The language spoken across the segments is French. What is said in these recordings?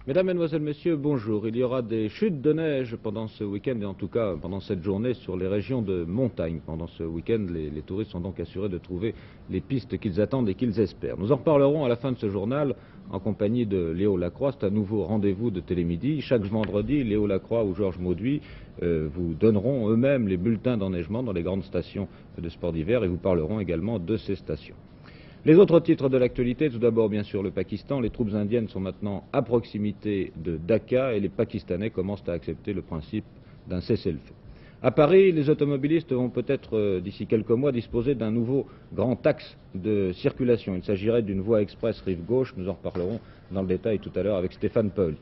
Mesdames, Mesdemoiselles, Messieurs, bonjour. Il y aura des chutes de neige pendant ce week-end et en tout cas pendant cette journée sur les régions de montagne. Pendant ce week-end, les touristes sont donc assurés de trouver les pistes qu'ils attendent et qu'ils espèrent. Nous en reparlerons à la fin de ce journal en compagnie de Léo Lacroix. C'est un nouveau rendez-vous de Télémidi. Chaque vendredi, Léo Lacroix ou Georges Mauduit vous donneront eux-mêmes les bulletins d'enneigement dans les grandes stations de sport d'hiver et vous parleront également de ces stations. Les autres titres de l'actualité, tout d'abord bien sûr le Pakistan. Les troupes indiennes sont maintenant à proximité de Dacca et les Pakistanais commencent à accepter le principe d'un cessez-le-feu. À Paris, les automobilistes vont peut-être d'ici quelques mois disposer d'un nouveau grand axe de circulation. Il s'agirait d'une voie express rive gauche, nous en reparlerons dans le détail tout à l'heure avec Stéphane Paul.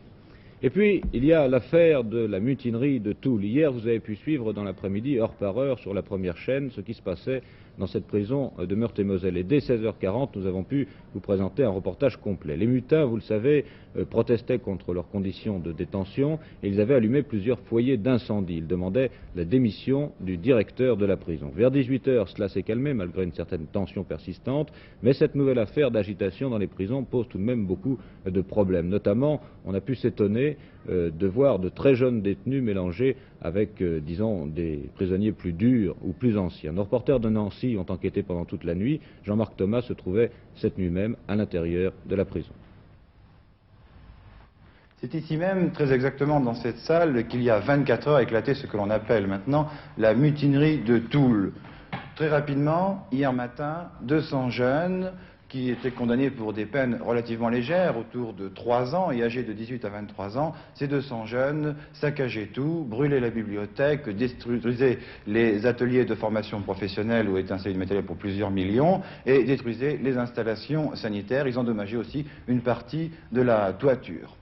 Et puis, il y a l'affaire de la mutinerie de Toul. Hier, vous avez pu suivre dans l'après-midi, heure par heure, sur la première chaîne, ce qui se passait dans cette prison de Meurthe-et-Moselle. Et dès 16h40, nous avons pu vous présenter un reportage complet. Les mutins, vous le savez, protestaient contre leurs conditions de détention et ils avaient allumé plusieurs foyers d'incendie. Ils demandaient la démission du directeur de la prison. Vers 18h, cela s'est calmé malgré une certaine tension persistante, mais cette nouvelle affaire d'agitation dans les prisons pose tout de même beaucoup de problèmes. Notamment, on a pu s'étonner de voir de très jeunes détenus mélangés avec, disons, des prisonniers plus durs ou plus anciens. Nos reporters de Nancy ont enquêté pendant toute la nuit. Jean-Marc Thomas se trouvait cette nuit même à l'intérieur de la prison. C'est ici même, très exactement dans cette salle, qu'il y a 24 heures a éclaté ce que l'on appelle maintenant la mutinerie de Toul. Très rapidement, hier matin, 200 jeunes qui étaient condamnés pour des peines relativement légères, autour de 3 ans et âgés de 18 à 23 ans, ces 200 jeunes saccageaient tout, brûlaient la bibliothèque, détruisaient les ateliers de formation professionnelle où est installé du matériel pour plusieurs millions et détruisaient les installations sanitaires. Ils endommageaient aussi une partie de la toiture.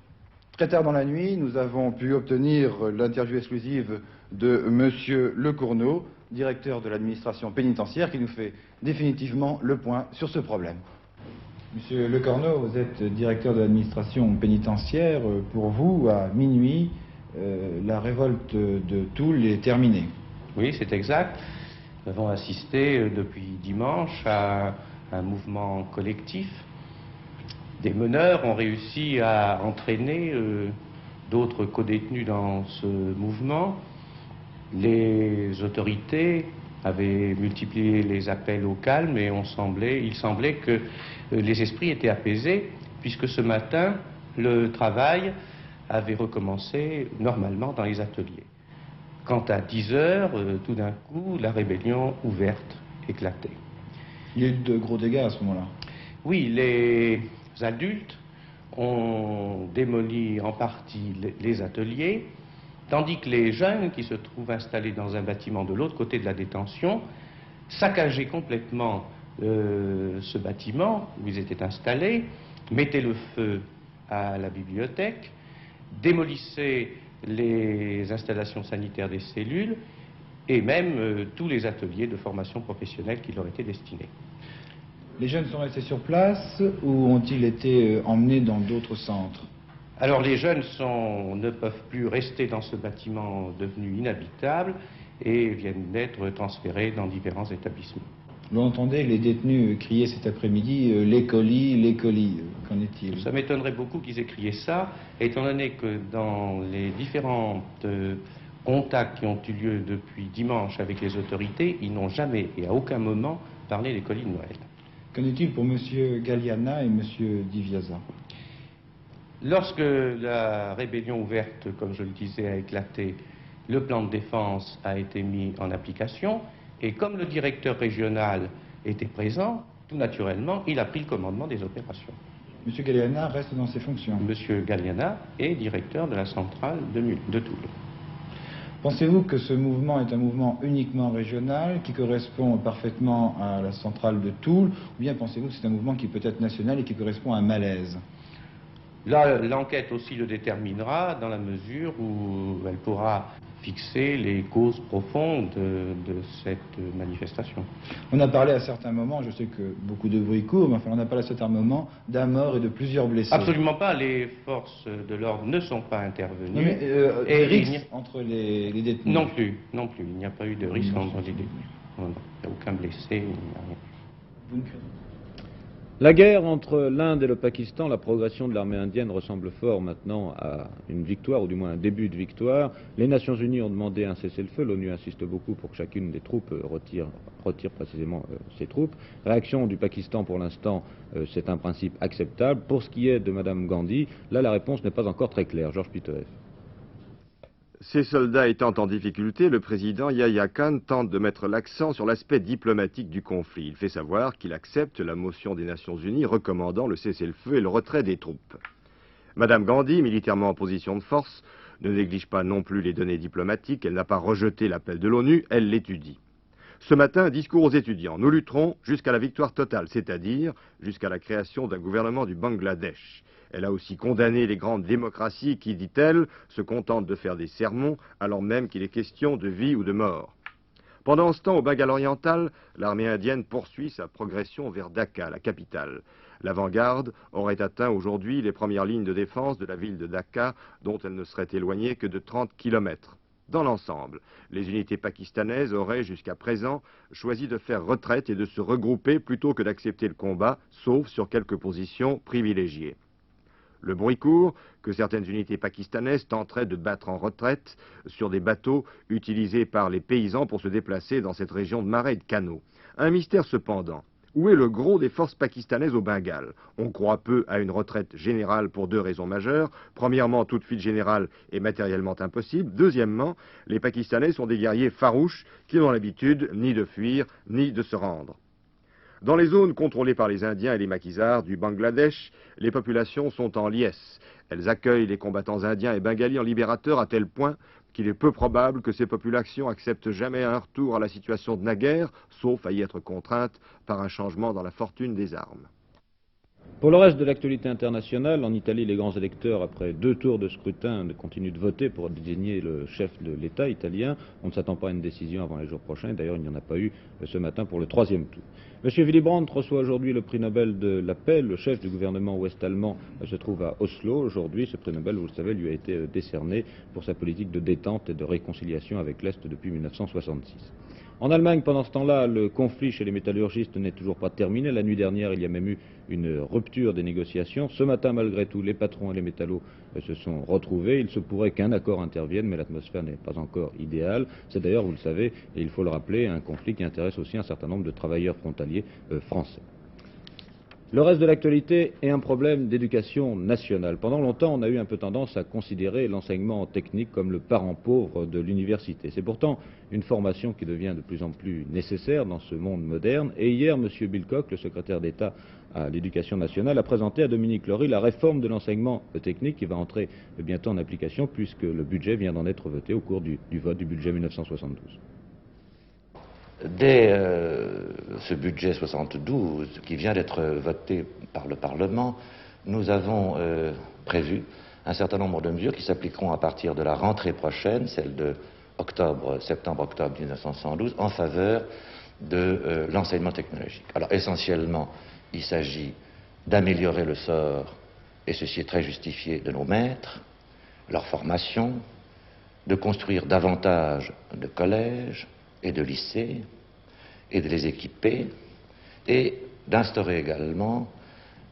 Très tard dans la nuit, nous avons pu obtenir l'interview exclusive de Monsieur Lecourneau, directeur de l'administration pénitentiaire, qui nous fait définitivement le point sur ce problème. Monsieur Lecourneau, vous êtes directeur de l'administration pénitentiaire. Pour vous, à minuit, la révolte de Toul est terminée. Oui, c'est exact. Nous avons assisté depuis dimanche à un mouvement collectif. Des meneurs ont réussi à entraîner d'autres codétenus dans ce mouvement. Les autorités avaient multiplié les appels au calme et il semblait que les esprits étaient apaisés, puisque ce matin, le travail avait recommencé normalement dans les ateliers. Quant à 10 heures, tout d'un coup, la rébellion ouverte éclatait. Il y a eu de gros dégâts à ce moment-là. Oui, les adultes ont démoli en partie les ateliers, tandis que les jeunes qui se trouvent installés dans un bâtiment de l'autre côté de la détention saccageaient complètement ce bâtiment où ils étaient installés, mettaient le feu à la bibliothèque, démolissaient les installations sanitaires des cellules et même tous les ateliers de formation professionnelle qui leur étaient destinés. Les jeunes sont restés sur place ou ont-ils été emmenés dans d'autres centres? Alors les jeunes ne peuvent plus rester dans ce bâtiment devenu inhabitable et viennent d'être transférés dans différents établissements. Vous entendez les détenus crier cet après-midi « les colis, les colis ». Qu'en est-il? Ça m'étonnerait beaucoup qu'ils aient crié ça, étant donné que dans les différents contacts qui ont eu lieu depuis dimanche avec les autorités, ils n'ont jamais et à aucun moment parlé des colis de Noël. Qu'en est-il pour M. Galliana et M. Diviasa? Lorsque la rébellion ouverte, comme je le disais, a éclaté, le plan de défense a été mis en application et comme le directeur régional était présent, tout naturellement, il a pris le commandement des opérations. M. Galliana reste dans ses fonctions. M. Galliana est directeur de la centrale de Toul. Pensez-vous que ce mouvement est un mouvement uniquement régional qui correspond parfaitement à la centrale de Toul, ou bien pensez-vous que c'est un mouvement qui peut être national et qui correspond à un malaise? Là, l'enquête aussi le déterminera dans la mesure où elle pourra fixer les causes profondes de cette manifestation. On a parlé à certains moments, je sais que beaucoup de bruit court, mais enfin on a parlé à certains moments d'un mort et de plusieurs blessés. Absolument pas, les forces de l'ordre ne sont pas intervenues. Non, mais, et risque entre les détenus? Non plus, il n'y a pas eu de risque entre les détenus. Non, il n'y a aucun blessé, il n'y a rien. La guerre entre l'Inde et le Pakistan, la progression de l'armée indienne ressemble fort maintenant à une victoire, ou du moins un début de victoire. Les Nations Unies ont demandé un cessez-le-feu. L'ONU insiste beaucoup pour que chacune des troupes retire précisément ses troupes. Réaction du Pakistan pour l'instant, c'est un principe acceptable. Pour ce qui est de Mme Gandhi, là la réponse n'est pas encore très claire. Georges Pitoev. Ces soldats étant en difficulté, le président Yahya Khan tente de mettre l'accent sur l'aspect diplomatique du conflit. Il fait savoir qu'il accepte la motion des Nations Unies recommandant le cessez-le-feu et le retrait des troupes. Madame Gandhi, militairement en position de force, ne néglige pas non plus les données diplomatiques. Elle n'a pas rejeté l'appel de l'ONU, elle l'étudie. Ce matin, discours aux étudiants. Nous lutterons jusqu'à la victoire totale, c'est-à-dire jusqu'à la création d'un gouvernement du Bangladesh. Elle a aussi condamné les grandes démocraties qui, dit-elle, se contentent de faire des sermons alors même qu'il est question de vie ou de mort. Pendant ce temps, au Bengale oriental, l'armée indienne poursuit sa progression vers Dacca, la capitale. L'avant-garde aurait atteint aujourd'hui les premières lignes de défense de la ville de Dacca, dont elle ne serait éloignée que de 30 km. Dans l'ensemble, les unités pakistanaises auraient jusqu'à présent choisi de faire retraite et de se regrouper plutôt que d'accepter le combat, sauf sur quelques positions privilégiées. Le bruit court que certaines unités pakistanaises tenteraient de battre en retraite sur des bateaux utilisés par les paysans pour se déplacer dans cette région de marais et de canaux. Un mystère cependant. Où est le gros des forces pakistanaises au Bengale? On croit peu à une retraite générale pour deux raisons majeures. Premièrement, toute fuite générale est matériellement impossible. Deuxièmement, les Pakistanais sont des guerriers farouches qui n'ont l'habitude ni de fuir ni de se rendre. Dans les zones contrôlées par les Indiens et les maquisards du Bangladesh, les populations sont en liesse. Elles accueillent les combattants indiens et bengalis en libérateurs à tel point qu'il est peu probable que ces populations acceptent jamais un retour à la situation de naguère, sauf à y être contraintes par un changement dans la fortune des armes. Pour le reste de l'actualité internationale, en Italie, les grands électeurs, après 2 tours de scrutin, continuent de voter pour désigner le chef de l'État italien. On ne s'attend pas à une décision avant les jours prochains. D'ailleurs, il n'y en a pas eu ce matin pour le 3e tour. M. Willy Brandt reçoit aujourd'hui le prix Nobel de la paix. Le chef du gouvernement ouest-allemand se trouve à Oslo aujourd'hui. Ce prix Nobel, vous le savez, lui a été décerné pour sa politique de détente et de réconciliation avec l'Est depuis 1966. En Allemagne, pendant ce temps-là, le conflit chez les métallurgistes n'est toujours pas terminé. La nuit dernière, il y a même eu une rupture des négociations. Ce matin, malgré tout, les patrons et les métallos se sont retrouvés. Il se pourrait qu'un accord intervienne, mais l'atmosphère n'est pas encore idéale. C'est d'ailleurs, vous le savez, et il faut le rappeler, un conflit qui intéresse aussi un certain nombre de travailleurs frontaliers français. Le reste de l'actualité est un problème d'éducation nationale. Pendant longtemps, on a eu un peu tendance à considérer l'enseignement technique comme le parent pauvre de l'université. C'est pourtant une formation qui devient de plus en plus nécessaire dans ce monde moderne. Et hier, M. Bilcock, le secrétaire d'État à l'éducation nationale, a présenté à Dominique Lory la réforme de l'enseignement technique qui va entrer bientôt en application puisque le budget vient d'en être voté au cours du vote du budget 1972. Dès ce budget 72 qui vient d'être voté par le Parlement, nous avons prévu un certain nombre de mesures qui s'appliqueront à partir de la rentrée prochaine, celle de septembre-octobre 1972, en faveur de l'enseignement technologique. Alors essentiellement, il s'agit d'améliorer le sort, et ceci est très justifié, de nos maîtres, leur formation, de construire davantage de collèges et de lycées, et de les équiper, et d'instaurer également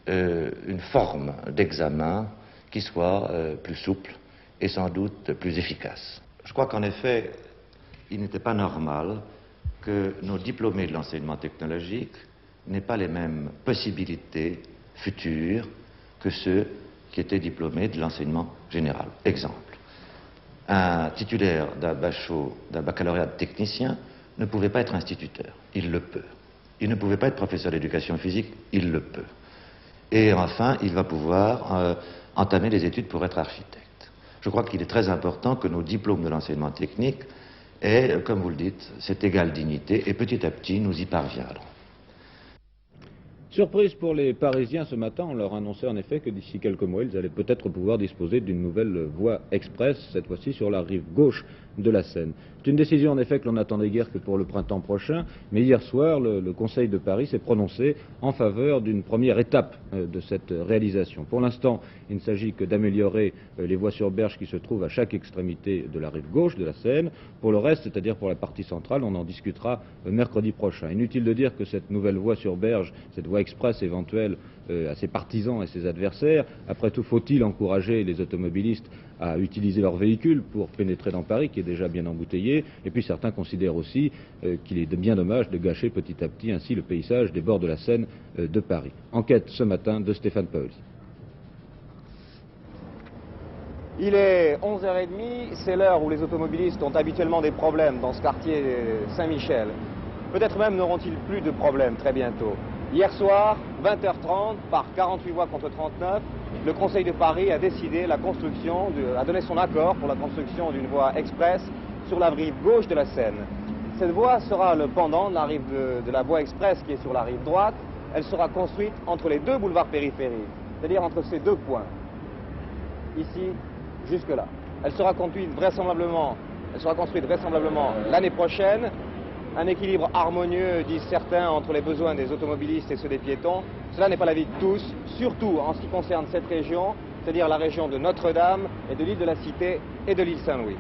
une forme d'examen qui soit plus souple et sans doute plus efficace. Je crois qu'en effet, il n'était pas normal que nos diplômés de l'enseignement technologique n'aient pas les mêmes possibilités futures que ceux qui étaient diplômés de l'enseignement général. Exemple. Un titulaire d'un baccalauréat de technicien ne pouvait pas être instituteur, il le peut. Il ne pouvait pas être professeur d'éducation physique, il le peut. Et enfin, il va pouvoir entamer des études pour être architecte. Je crois qu'il est très important que nos diplômes de l'enseignement technique aient, comme vous le dites, cette égale dignité, et petit à petit, nous y parviendrons. Surprise pour les Parisiens ce matin, on leur annonçait en effet que d'ici quelques mois, ils allaient peut-être pouvoir disposer d'une nouvelle voie express, cette fois-ci sur la rive gauche de la Seine. C'est une décision en effet que l'on n'attendait guère que pour le printemps prochain, mais hier soir, le Conseil de Paris s'est prononcé en faveur d'une première étape de cette réalisation. Pour l'instant, il ne s'agit que d'améliorer les voies sur berge qui se trouvent à chaque extrémité de la rive gauche de la Seine. Pour le reste, c'est-à-dire pour la partie centrale, on en discutera mercredi prochain. Inutile de dire que cette nouvelle voie sur berge, cette voie express éventuelle à ses partisans et ses adversaires. Après tout, faut-il encourager les automobilistes à utiliser leur véhicule pour pénétrer dans Paris, qui est déjà bien embouteillé? Et puis certains considèrent aussi qu'il est bien dommage de gâcher petit à petit ainsi le paysage des bords de la Seine de Paris. Enquête ce matin de Stéphane Paoli. Il est 11h30, c'est l'heure où les automobilistes ont habituellement des problèmes dans ce quartier Saint-Michel. Peut-être même n'auront-ils plus de problèmes très bientôt. Hier soir, 20h30, par 48 voix contre 39, le Conseil de Paris a décidé a donné son accord pour la construction d'une voie express sur la rive gauche de la Seine. Cette voie sera le pendant de la voie express qui est sur la rive droite. Elle sera construite entre les deux boulevards périphériques, c'est-à-dire entre ces deux points, ici, jusque-là. Elle sera construite vraisemblablement l'année prochaine. Un équilibre harmonieux, disent certains, entre les besoins des automobilistes et ceux des piétons. Cela n'est pas l'avis de tous, surtout en ce qui concerne cette région, c'est-à-dire la région de Notre-Dame et de l'île de la Cité et de l'île Saint-Louis.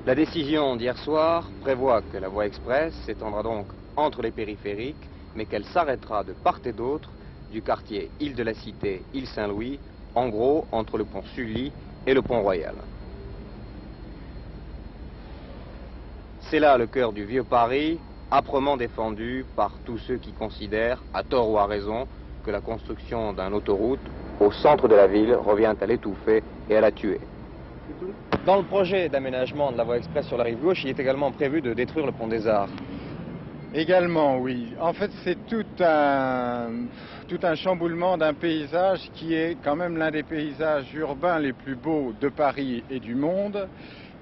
La décision d'hier soir prévoit que la voie express s'étendra donc entre les périphériques, mais qu'elle s'arrêtera de part et d'autre du quartier Île de la Cité, Île Saint-Louis, en gros entre le pont Sully et le pont Royal. C'est là le cœur du vieux Paris, âprement défendu par tous ceux qui considèrent, à tort ou à raison, que la construction d'une autoroute au centre de la ville revient à l'étouffer et à la tuer. Dans le projet d'aménagement de la voie express sur la rive gauche, il est également prévu de détruire le pont des Arts. Également, oui. En fait, c'est tout un chamboulement d'un paysage qui est quand même l'un des paysages urbains les plus beaux de Paris et du monde,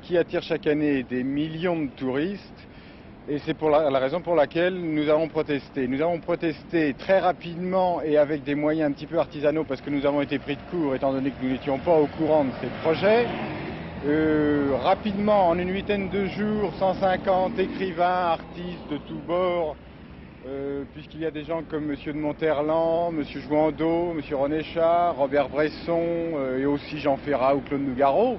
qui attire chaque année des millions de touristes. Et c'est la raison pour laquelle nous avons protesté. Nous avons protesté très rapidement et avec des moyens un petit peu artisanaux parce que nous avons été pris de court étant donné que nous n'étions pas au courant de ces projets. Rapidement, en une huitaine de jours, 150 écrivains, artistes de tous bords, puisqu'il y a des gens comme M. de Monterland, M. Jouandeau, M. René Char, Robert Bresson et aussi Jean Ferrat ou Claude Nougaro,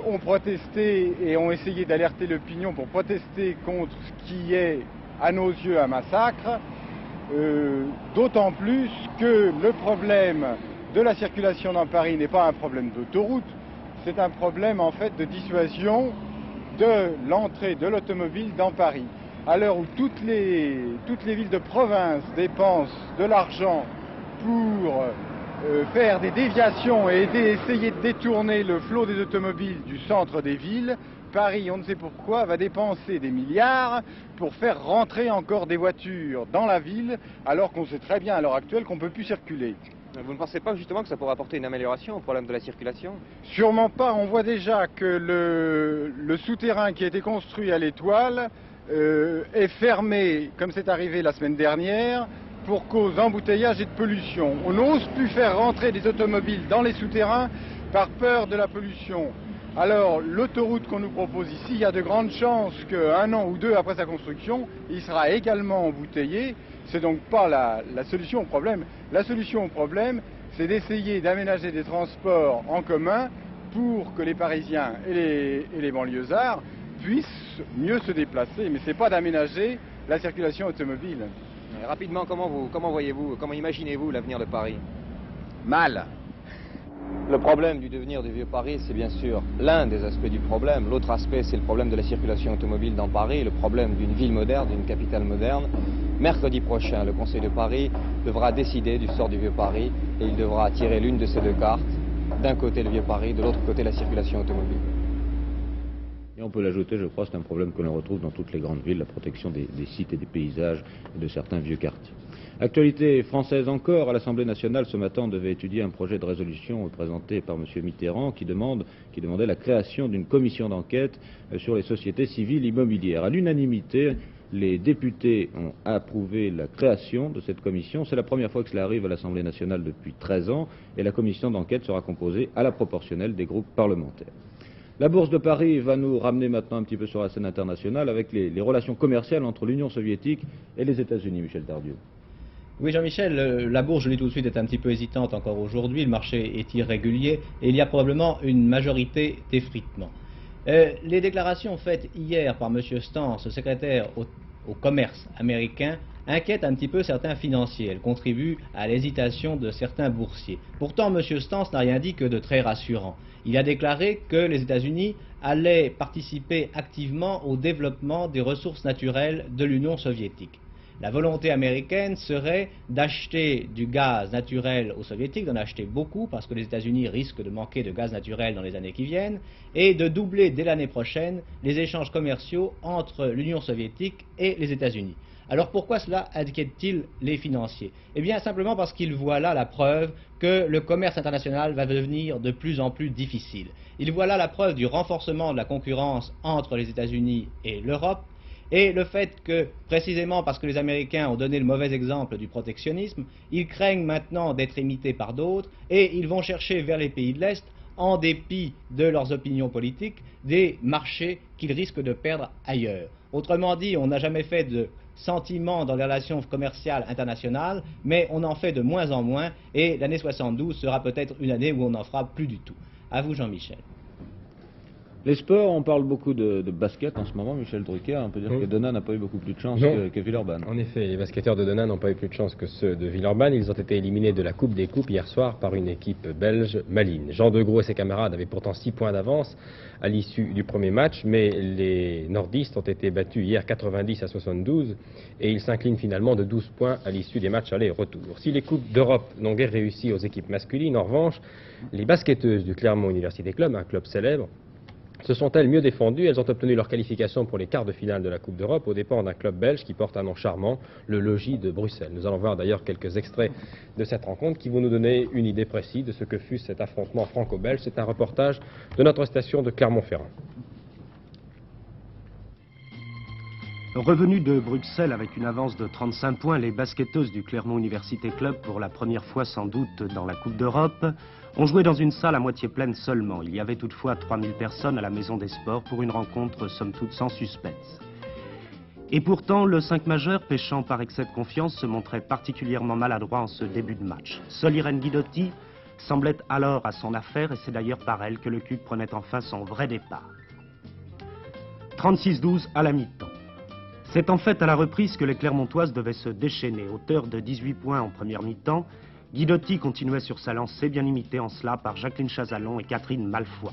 ont protesté et ont essayé d'alerter l'opinion pour protester contre ce qui est, à nos yeux, un massacre, d'autant plus que le problème de la circulation dans Paris n'est pas un problème d'autoroute, c'est un problème en fait de dissuasion de l'entrée de l'automobile dans Paris. À l'heure où toutes les villes de province dépensent de l'argent pour faire des déviations et essayer de détourner le flot des automobiles du centre des villes, Paris, on ne sait pourquoi, va dépenser des milliards pour faire rentrer encore des voitures dans la ville, alors qu'on sait très bien à l'heure actuelle qu'on ne peut plus circuler. Vous ne pensez pas justement que ça pourrait apporter une amélioration au problème de la circulation? Sûrement pas. On voit déjà que le souterrain qui a été construit à l'Étoile est fermé, comme c'est arrivé la semaine dernière, pour cause d'embouteillage et de pollution. On n'ose plus faire rentrer des automobiles dans les souterrains par peur de la pollution. Alors, l'autoroute qu'on nous propose ici, il y a de grandes chances qu'un an ou deux après sa construction, il sera également embouteillé. C'est donc pas la solution au problème. La solution au problème, c'est d'essayer d'aménager des transports en commun pour que les Parisiens et les banlieusards puissent mieux se déplacer. Mais ce n'est pas d'aménager la circulation automobile. Et rapidement, comment voyez-vous, comment imaginez-vous l'avenir de Paris? Mal. Le problème du devenir du vieux Paris, c'est bien sûr l'un des aspects du problème. L'autre aspect, c'est le problème de la circulation automobile dans Paris, le problème d'une ville moderne, d'une capitale moderne. Mercredi prochain, le Conseil de Paris devra décider du sort du vieux Paris et il devra tirer l'une de ces deux cartes. D'un côté le vieux Paris, de l'autre côté la circulation automobile. Et on peut l'ajouter, je crois, c'est un problème que l'on retrouve dans toutes les grandes villes, la protection des sites et des paysages et de certains vieux quartiers. Actualité française encore, à l'Assemblée nationale ce matin on devait étudier un projet de résolution présenté par M. Mitterrand qui demandait la création d'une commission d'enquête sur les sociétés civiles immobilières. À l'unanimité, les députés ont approuvé la création de cette commission. C'est la première fois que cela arrive à l'Assemblée nationale depuis 13 ans et la commission d'enquête sera composée à la proportionnelle des groupes parlementaires. La Bourse de Paris va nous ramener maintenant un petit peu sur la scène internationale avec les relations commerciales entre l'Union soviétique et les États-Unis, Michel Tardieu. Oui Jean-Michel, la bourse, je l'ai tout de suite, est un petit peu hésitante encore aujourd'hui, le marché est irrégulier et il y a probablement une majorité d'effritement. Les déclarations faites hier par M. Stans, secrétaire au commerce américain inquiète un petit peu certains financiers. Elle contribue à l'hésitation de certains boursiers. Pourtant, M. Stans n'a rien dit que de très rassurant. Il a déclaré que les États-Unis allaient participer activement au développement des ressources naturelles de l'Union soviétique. La volonté américaine serait d'acheter du gaz naturel aux soviétiques, d'en acheter beaucoup parce que les États-Unis risquent de manquer de gaz naturel dans les années qui viennent, et de doubler dès l'année prochaine les échanges commerciaux entre l'Union soviétique et les États-Unis. Alors pourquoi cela inquiète-t-il les financiers? Eh bien simplement parce qu'ils voient là la preuve que le commerce international va devenir de plus en plus difficile. Ils voient là la preuve du renforcement de la concurrence entre les États-Unis et l'Europe, et le fait que, précisément parce que les Américains ont donné le mauvais exemple du protectionnisme, ils craignent maintenant d'être imités par d'autres, et ils vont chercher vers les pays de l'Est, en dépit de leurs opinions politiques, des marchés qu'ils risquent de perdre ailleurs. Autrement dit, on n'a jamais fait de sentiment dans les relations commerciales internationales, mais on en fait de moins en moins, et l'année 72 sera peut-être une année où on n'en fera plus du tout. À vous, Jean-Michel. Les sports, on parle beaucoup de basket en ce moment, Michel Drucker. On peut dire que Denain n'a pas eu beaucoup plus de chance que Villeurbanne. En effet, les basketteurs de Denain n'ont pas eu plus de chance que ceux de Villeurbanne. Ils ont été éliminés de la Coupe des Coupes hier soir par une équipe belge, Malines. Jean Degros et ses camarades avaient pourtant 6 points d'avance à l'issue du premier match, mais les nordistes ont été battus hier 90-72 et ils s'inclinent finalement de 12 points à l'issue des matchs aller-retour. Si les Coupes d'Europe n'ont guère réussi aux équipes masculines, en revanche, les basketteuses du Clermont Université Club, un club célèbre, se sont-elles mieux défendues? Elles ont obtenu leur qualification pour les quarts de finale de la Coupe d'Europe aux dépens d'un club belge qui porte un nom charmant, le Logis de Bruxelles. Nous allons voir d'ailleurs quelques extraits de cette rencontre qui vont nous donner une idée précise de ce que fut cet affrontement franco-belge. C'est un reportage de notre station de Clermont-Ferrand. Revenus de Bruxelles avec une avance de 35 points, les basketteuses du Clermont Université Club, pour la première fois sans doute dans la Coupe d'Europe, ont joué dans une salle à moitié pleine seulement. Il y avait toutefois 3000 personnes à la Maison des Sports pour une rencontre somme toute sans suspense. Et pourtant, le 5 majeur, péchant par excès de confiance, se montrait particulièrement maladroit en ce début de match. Seule Irène Guidotti semblait alors à son affaire et c'est d'ailleurs par elle que le CUC prenait enfin son vrai départ. 36-12 à la mi-temps. C'est en fait à la reprise que les Clermontoises devaient se déchaîner. Auteur de 18 points en première mi-temps, Guidotti continuait sur sa lancée, bien imitée en cela par Jacqueline Chazalon et Catherine Malfoy.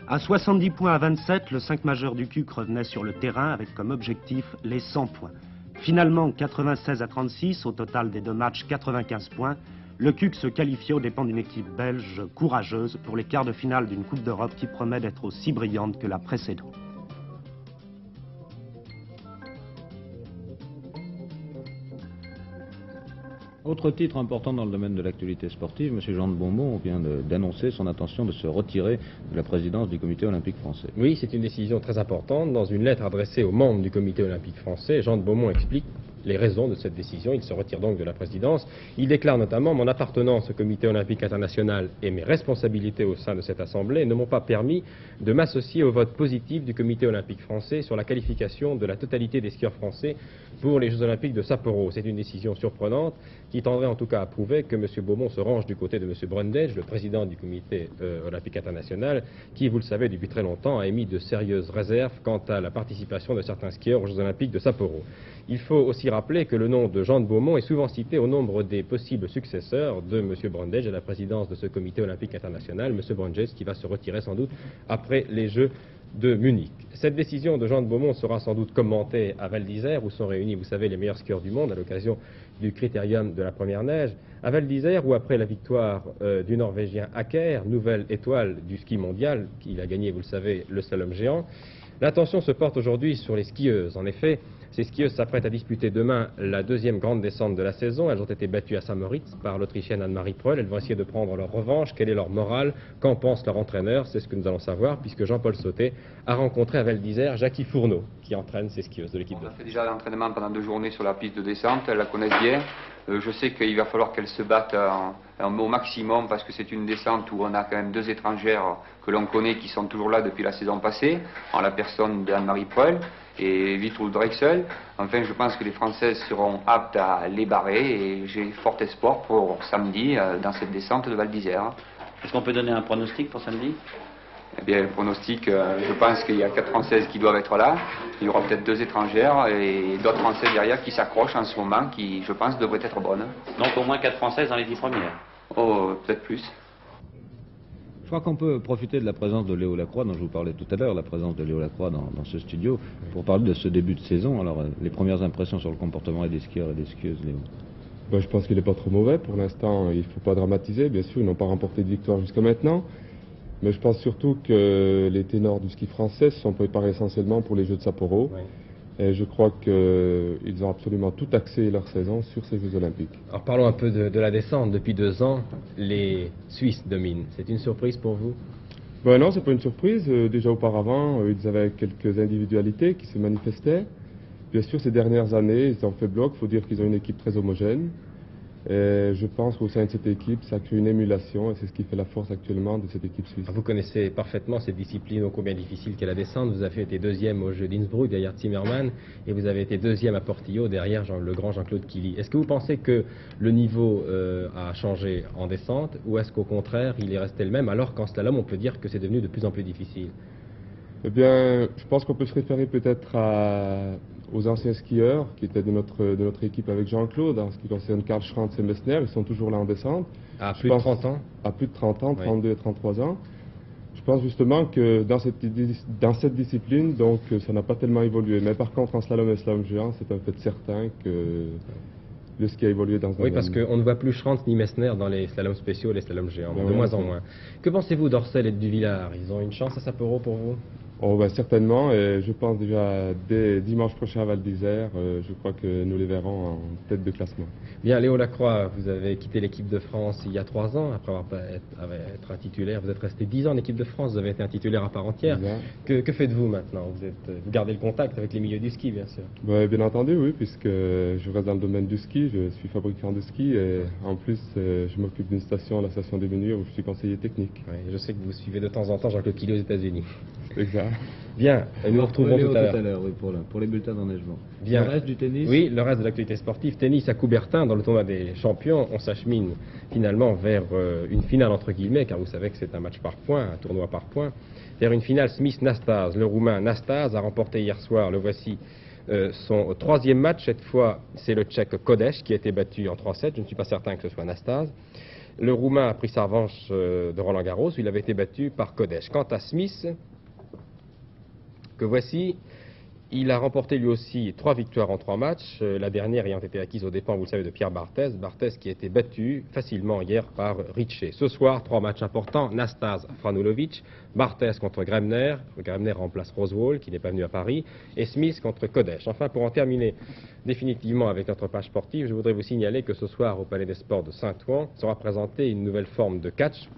À 70 points à 27, le 5 majeur du CUC revenait sur le terrain avec comme objectif les 100 points. Finalement, 96 à 36, au total des deux matchs, 95 points. Le CUC se qualifiait aux dépens d'une équipe belge courageuse pour les quarts de finale d'une Coupe d'Europe qui promet d'être aussi brillante que la précédente. Autre titre important dans le domaine de l'actualité sportive, M. Jean de Beaumont vient d'annoncer son intention de se retirer de la présidence du Comité olympique français. Oui, c'est une décision très importante. Dans une lettre adressée aux membres du Comité olympique français, Jean de Beaumont explique les raisons de cette décision. Il se retire donc de la présidence. Il déclare notamment « Mon appartenance au Comité olympique international et mes responsabilités au sein de cette assemblée ne m'ont pas permis de m'associer au vote positif du Comité olympique français sur la qualification de la totalité des skieurs français pour les Jeux olympiques de Sapporo. C'est une décision surprenante qui tendrait en tout cas à prouver que M. Beaumont se range du côté de M. Brundage, le président du Comité olympique international, qui, vous le savez, depuis très longtemps a émis de sérieuses réserves quant à la participation de certains skieurs aux Jeux olympiques de Sapporo. Il faut aussi rappeler que le nom de Jean de Beaumont est souvent cité au nombre des possibles successeurs de M. Brundage à la présidence de ce Comité olympique international, M. Brundage qui va se retirer sans doute après les Jeux de Munich. Cette décision de Jean de Beaumont sera sans doute commentée à Val d'Isère où sont réunis, vous savez, les meilleurs skieurs du monde à l'occasion du critérium de la première neige. À Val d'Isère où après la victoire du Norvégien Aker, nouvelle étoile du ski mondial, il a gagné, vous le savez, le slalom géant, l'attention se porte aujourd'hui sur les skieuses. En effet, ces skieuses s'apprêtent à disputer demain la deuxième grande descente de la saison. Elles ont été battues à Saint-Moritz par l'Autrichienne Anne-Marie Pröll. Elles vont essayer de prendre leur revanche. Quelle est leur morale? Qu'en pense leur entraîneur? C'est ce que nous allons savoir puisque Jean-Paul Sauté a rencontré à Val d'Isère Jackie Fourneau qui entraîne ces skieuses de l'équipe. On a fait déjà l'entraînement pendant 2 journées sur la piste de descente. Elles la connaissent bien. Je sais qu'il va falloir qu'elles se battent au maximum parce que c'est une descente où on a quand même 2 étrangères que l'on connaît qui sont toujours là depuis la saison passée, en la personne d'Anne-Marie Pröll et Vitruve Drexel. Enfin, je pense que les Françaises seront aptes à les barrer et j'ai fort espoir pour samedi dans cette descente de Val d'Isère. Est-ce qu'on peut donner un pronostic pour samedi? Eh bien, le pronostic, je pense qu'il y a 4 Françaises qui doivent être là. Il y aura peut-être 2 étrangères et d'autres Françaises derrière qui s'accrochent en ce moment, qui, je pense, devraient être bonnes. Donc au moins 4 Françaises dans les 10 premières. Oh, peut-être plus. Je crois qu'on peut profiter de la présence de Léo Lacroix, dont je vous parlais tout à l'heure, la présence de Léo Lacroix dans ce studio, pour parler de ce début de saison. Alors, les premières impressions sur le comportement des skieurs et des skieuses, Léo? Ben, je pense qu'il n'est pas trop mauvais. Pour l'instant, il ne faut pas dramatiser. Bien sûr, ils n'ont pas remporté de victoire jusqu'à maintenant. Mais je pense surtout que les ténors du ski français se sont préparés essentiellement pour les Jeux de Sapporo. Oui. Et je crois qu'ils ont absolument tout axé leur saison sur ces Jeux Olympiques. Alors parlons un peu de la descente. Depuis 2 ans, les Suisses dominent. C'est une surprise pour vous? Ben non, c'est pas une surprise. Déjà auparavant, ils avaient quelques individualités qui se manifestaient. Bien sûr, ces dernières années, ils ont fait bloc. Il faut dire qu'ils ont une équipe très homogène. Et je pense qu'au sein de cette équipe, ça crée une émulation et c'est ce qui fait la force actuellement de cette équipe suisse. Vous connaissez parfaitement cette discipline ô combien difficile qu'est la descente. Vous avez été 2e au jeu d'Innsbruck derrière Zimmermann et vous avez été 2e à Portillo derrière le grand Jean-Claude Killy. Est-ce que vous pensez que le niveau a changé en descente ou est-ce qu'au contraire il est resté le même alors qu'en slalom on peut dire que c'est devenu de plus en plus difficile? Eh bien, je pense qu'on peut se référer peut-être aux anciens skieurs qui étaient de notre équipe avec Jean-Claude, en ce qui concerne Karl Schrantz et Messner, ils sont toujours là en descente. À plus de 30 ans? À plus de 30 ans, 32 et 33 ans. Je pense justement que dans cette discipline, donc, ça n'a pas tellement évolué. Mais par contre, en slalom et slalom géant, c'est un fait certain que le ski a évolué dans ce domaine. Oui, parce qu'on ne voit plus Schrantz ni Messner dans les slaloms spéciaux et les slaloms géants, de moins en moins. Que pensez-vous d'Orcel et de Duvillard? Ils ont une chance à Sapporo pour vous? Oh, ben, certainement, et je pense déjà dès dimanche prochain à Val d'Isère, je crois que nous les verrons en tête de classement. Bien, Léo Lacroix, vous avez quitté l'équipe de France il y a 3 ans, après avoir été un titulaire. Vous êtes resté 10 ans en équipe de France, vous avez été un titulaire à part entière. Que faites-vous maintenant? Vous gardez le contact avec les milieux du ski, bien sûr? Ouais, bien entendu, oui, puisque je reste dans le domaine du ski, je suis fabricant de ski et en plus je m'occupe d'une station, la station des Menures, où je suis conseiller technique. Oui, je sais que vous suivez de temps en temps Jean-Claude Killy aux États-Unis. Exact. Bien, et nous retrouverons tout à l'heure. Oui, pour les bulletins d'enneigement. Bien. Le reste du tennis? Oui, le reste de l'actualité sportive. Tennis à Coubertin, dans le tournoi des champions, on s'achemine finalement vers une finale entre guillemets, car vous savez que c'est un match par points, un tournoi par points, vers une finale Smith-Nastase. Le Roumain Nastase a remporté hier soir, le voici, son 3e match. Cette fois, c'est le Tchèque Kodeš qui a été battu en 3-7. Je ne suis pas certain que ce soit Nastase. Le Roumain a pris sa revanche de Roland Garros, où il avait été battu par Kodeš. Quant à Smith, que voici, il a remporté lui aussi 3 victoires en 3 matchs, la dernière ayant été acquise aux dépens, vous le savez, de Pierre Barthès. Barthès qui a été battu facilement hier par Richer. Ce soir, 3 matchs importants, Nastase Franulovic, Barthès contre Gremner, Gremner remplace Rosewall qui n'est pas venu à Paris, et Smith contre Kodeš. Enfin, pour en terminer définitivement avec notre page sportive, je voudrais vous signaler que ce soir, au Palais des Sports de Saint-Ouen, sera présentée une nouvelle forme de catch.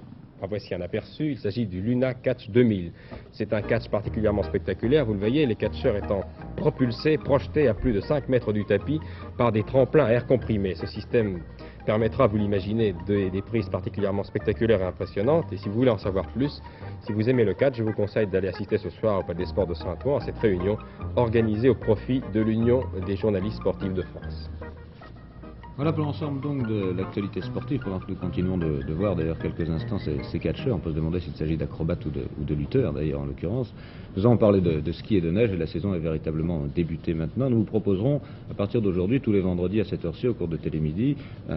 Voici un aperçu, il s'agit du Luna Catch 2000. C'est un catch particulièrement spectaculaire, vous le voyez, les catcheurs étant propulsés, projetés à plus de 5 mètres du tapis par des tremplins à air comprimé. Ce système permettra, vous l'imaginez, des prises particulièrement spectaculaires et impressionnantes. Et si vous voulez en savoir plus, si vous aimez le catch, je vous conseille d'aller assister ce soir au Palais des Sports de Saint-Ouen à cette réunion organisée au profit de l'Union des journalistes sportifs de France. Voilà pour l'ensemble donc de l'actualité sportive, pendant que nous continuons de voir d'ailleurs quelques instants ces catcheurs. On peut se demander s'il s'agit d'acrobates ou de lutteurs d'ailleurs en l'occurrence. Nous avons parlé de ski et de neige et la saison est véritablement débutée maintenant. Nous vous proposerons à partir d'aujourd'hui, tous les vendredis à cette heure-ci au cours de Télémidi,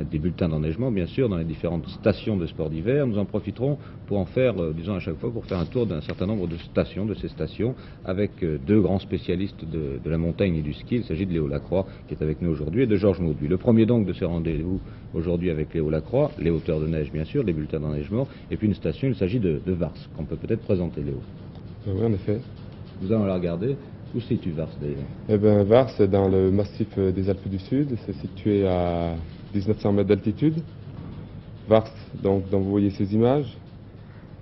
des bulletins d'enneigement bien sûr dans les différentes stations de sport d'hiver. Nous en profiterons pour en faire, disons à chaque fois, pour faire un tour d'un certain nombre de stations, de ces stations, avec 2 grands spécialistes de la montagne et du ski. Il s'agit de Léo Lacroix qui est avec nous aujourd'hui et de Georges Mauduit. Le premier donc de ces rendez-vous aujourd'hui avec Léo Lacroix, les hauteurs de neige bien sûr, les bulletins d'enneigement, et puis une station, il s'agit de Vars, qu'on peut peut-être présenter, Léo. Oui, en effet. Vous allons la regarder. Où situe Vars d'ailleurs? Eh bien, Vars est dans le massif des Alpes du Sud, c'est situé à 1900 mètres d'altitude. Vars, donc, dont vous voyez ces images,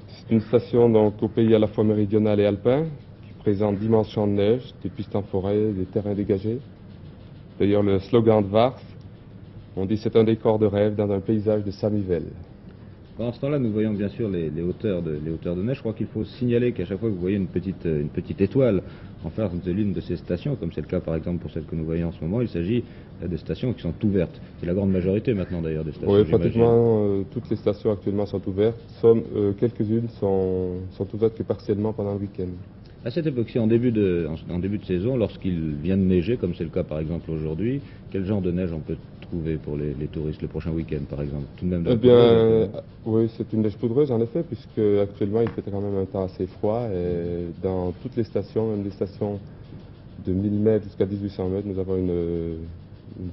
c'est une station donc au pays à la fois méridional et alpin, qui présente d'immenses champs de neige, des pistes en forêt, des terrains dégagés. D'ailleurs, le slogan de Vars, on dit c'est un décor de rêve dans un paysage de Samivelle. Pendant ce temps-là, nous voyons bien sûr les hauteurs de neige. Je crois qu'il faut signaler qu'à chaque fois que vous voyez une petite étoile en face de l'une de ces stations, comme c'est le cas par exemple pour celle que nous voyons en ce moment, il s'agit de stations qui sont ouvertes. C'est la grande majorité maintenant d'ailleurs des stations. Oui, pratiquement toutes les stations actuellement sont ouvertes, quelques-unes sont ouvertes que partiellement pendant le week-end. À cette époque-ci, en début de saison, lorsqu'il vient de neiger, comme c'est le cas par exemple aujourd'hui, quel genre de neige on peut trouver pour les touristes le prochain week-end par exemple? Tout de même Eh bien, oui, c'est une neige poudreuse en effet, puisque actuellement il fait quand même un temps assez froid et dans toutes les stations, même des stations de 1000 mètres jusqu'à 1800 mètres, nous avons une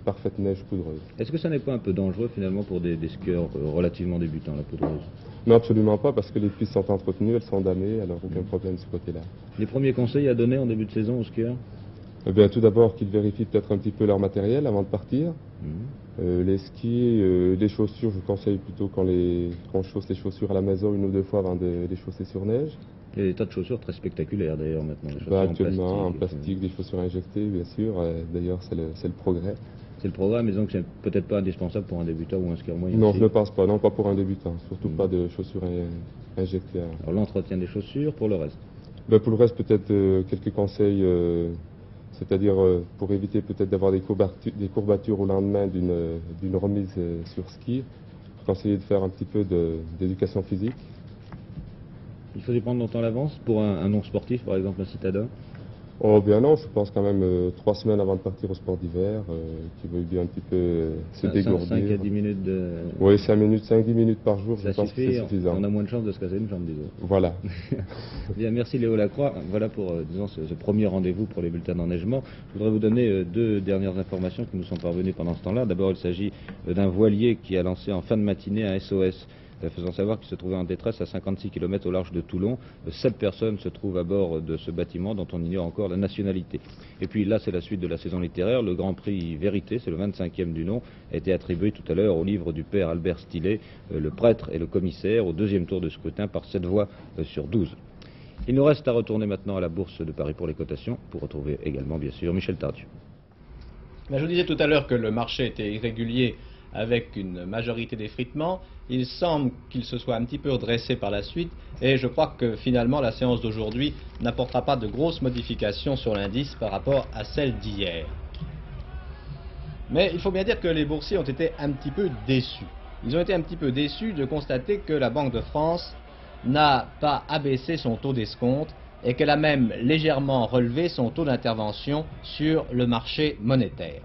parfaite neige poudreuse. Est-ce que ça n'est pas un peu dangereux finalement pour des skieurs relativement débutants, la poudreuse? Non, absolument pas, parce que les pistes sont entretenues, elles sont damées, alors aucun problème de ce côté-là. Les premiers conseils à donner en début de saison aux skieurs? Eh bien, tout d'abord qu'ils vérifient peut-être un petit peu leur matériel avant de partir. Les skis, les chaussures, je vous conseille plutôt qu'on chausse les chaussures à la maison 1 ou 2 fois avant de les chausser sur neige. Il y a des tas de chaussures très spectaculaires d'ailleurs maintenant. Actuellement, en plastique, des chaussures injectées, bien sûr. D'ailleurs, c'est le progrès. C'est le programme, mais donc c'est peut-être pas indispensable pour un débutant ou un skieur moyen. Non, je ne pense pas. Non, pas pour un débutant. Surtout pas de chaussures injectées. Alors l'entretien des chaussures, pour le reste? Ben, pour le reste, peut-être quelques conseils, c'est-à-dire pour éviter peut-être d'avoir des courbatures au lendemain d'une remise sur ski, conseiller de faire un petit peu d'éducation physique. Il faut y prendre longtemps à l'avance pour un non-sportif, par exemple un citadin? Oh bien non, je pense quand même 3 semaines avant de partir au sport d'hiver, qui veuille bien un petit peu se dégourdir. 5 à 10 minutes de... Oui, 5-10 minutes par jour, je pense que c'est suffisant. On a moins de chances de se casser une jambe, disons. Voilà. Bien, merci Léo Lacroix. Voilà pour disons, ce premier rendez-vous pour les bulletins d'enneigement. Je voudrais vous donner 2 dernières informations qui nous sont parvenues pendant ce temps-là. D'abord, il s'agit d'un voilier qui a lancé en fin de matinée un SOS. Faisant savoir qu'il se trouvait en détresse à 56 km au large de Toulon. 7 personnes se trouvent à bord de ce bâtiment dont on ignore encore la nationalité. Et puis là, c'est la suite de la saison littéraire. Le Grand Prix Vérité, c'est le 25e du nom, a été attribué tout à l'heure au livre du père Albert Stillet, Le prêtre et le commissaire, au 2e tour de scrutin par 7 voix sur 12. Il nous reste à retourner maintenant à la Bourse de Paris pour les cotations, pour retrouver également, bien sûr, Michel Tardieu. Je vous disais tout à l'heure que le marché était irrégulier avec une majorité d'effritements. Il semble qu'il se soit un petit peu redressé par la suite et je crois que finalement la séance d'aujourd'hui n'apportera pas de grosses modifications sur l'indice par rapport à celle d'hier. Mais il faut bien dire que les boursiers ont été un petit peu déçus. Ils ont été un petit peu déçus de constater que la Banque de France n'a pas abaissé son taux d'escompte et qu'elle a même légèrement relevé son taux d'intervention sur le marché monétaire.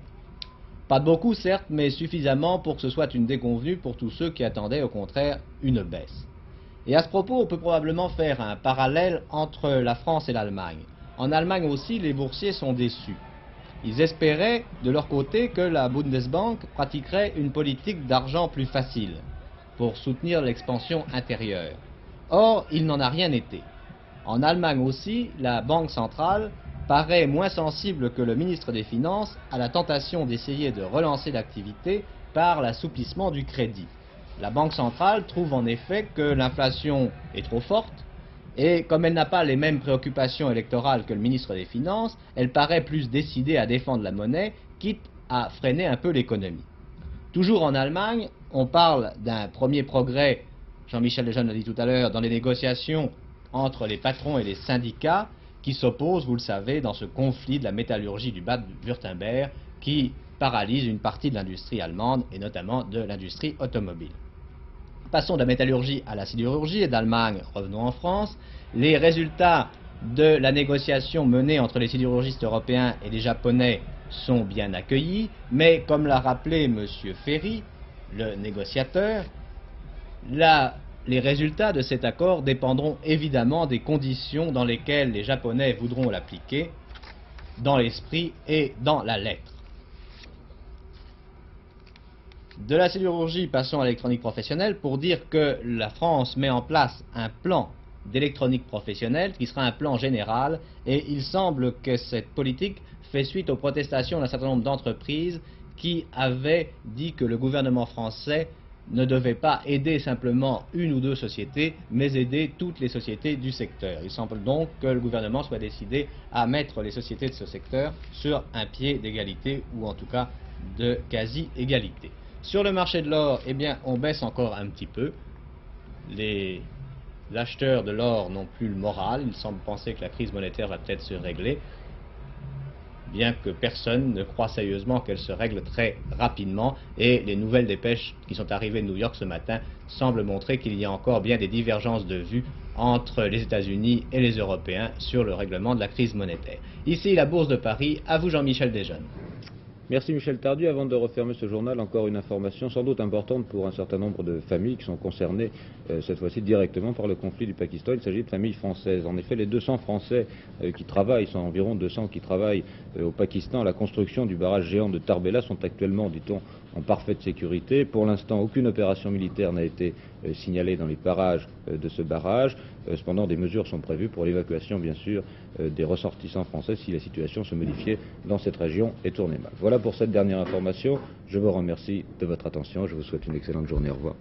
Pas de beaucoup certes, mais suffisamment pour que ce soit une déconvenue pour tous ceux qui attendaient au contraire une baisse. Et à ce propos, on peut probablement faire un parallèle entre la France et l'Allemagne. En Allemagne aussi, les boursiers sont déçus. Ils espéraient de leur côté que la Bundesbank pratiquerait une politique d'argent plus facile pour soutenir l'expansion intérieure. Or, il n'en a rien été. En Allemagne aussi, la Banque centrale paraît moins sensible que le ministre des Finances à la tentation d'essayer de relancer l'activité par l'assouplissement du crédit. La Banque centrale trouve en effet que l'inflation est trop forte et comme elle n'a pas les mêmes préoccupations électorales que le ministre des Finances, elle paraît plus décidée à défendre la monnaie, quitte à freiner un peu l'économie. Toujours en Allemagne, on parle d'un premier progrès, Jean-Michel Lejeune l'a dit tout à l'heure, dans les négociations entre les patrons et les syndicats, qui s'opposent, vous le savez, dans ce conflit de la métallurgie du Bade-Württemberg qui paralyse une partie de l'industrie allemande et notamment de l'industrie automobile. Passons de la métallurgie à la sidérurgie et d'Allemagne, revenons en France. Les résultats de la négociation menée entre les sidérurgistes européens et les Japonais sont bien accueillis, mais comme l'a rappelé M. Ferry, le négociateur, les résultats de cet accord dépendront évidemment des conditions dans lesquelles les Japonais voudront l'appliquer, dans l'esprit et dans la lettre. De la sidérurgie, passons à l'électronique professionnelle pour dire que la France met en place un plan d'électronique professionnelle qui sera un plan général et il semble que cette politique fait suite aux protestations d'un certain nombre d'entreprises qui avaient dit que le gouvernement français ne devait pas aider simplement 1 ou 2 sociétés, mais aider toutes les sociétés du secteur. Il semble donc que le gouvernement soit décidé à mettre les sociétés de ce secteur sur un pied d'égalité, ou en tout cas de quasi-égalité. Sur le marché de l'or, eh bien, on baisse encore un petit peu. les acheteurs de l'or n'ont plus le moral. Il semble penser que la crise monétaire va peut-être se régler, bien que personne ne croit sérieusement qu'elle se règle très rapidement. Et les nouvelles dépêches qui sont arrivées de New York ce matin semblent montrer qu'il y a encore bien des divergences de vues entre les États-Unis et les Européens sur le règlement de la crise monétaire. Ici, la Bourse de Paris. À vous, Jean-Michel Desjeunes. Merci Michel Tardieu. Avant de refermer ce journal, encore une information sans doute importante pour un certain nombre de familles qui sont concernées cette fois-ci directement par le conflit du Pakistan. Il s'agit de familles françaises. En effet, les 200 Français qui travaillent, sont environ 200 qui travaillent au Pakistan à la construction du barrage géant de Tarbela, sont actuellement, dit-on, en parfaite sécurité. Pour l'instant, aucune opération militaire n'a été signalée dans les parages de ce barrage. Cependant, des mesures sont prévues pour l'évacuation, bien sûr, des ressortissants français si la situation se modifiait dans cette région et tournait mal. Voilà pour cette dernière information. Je vous remercie de votre attention. Je vous souhaite une excellente journée. Au revoir.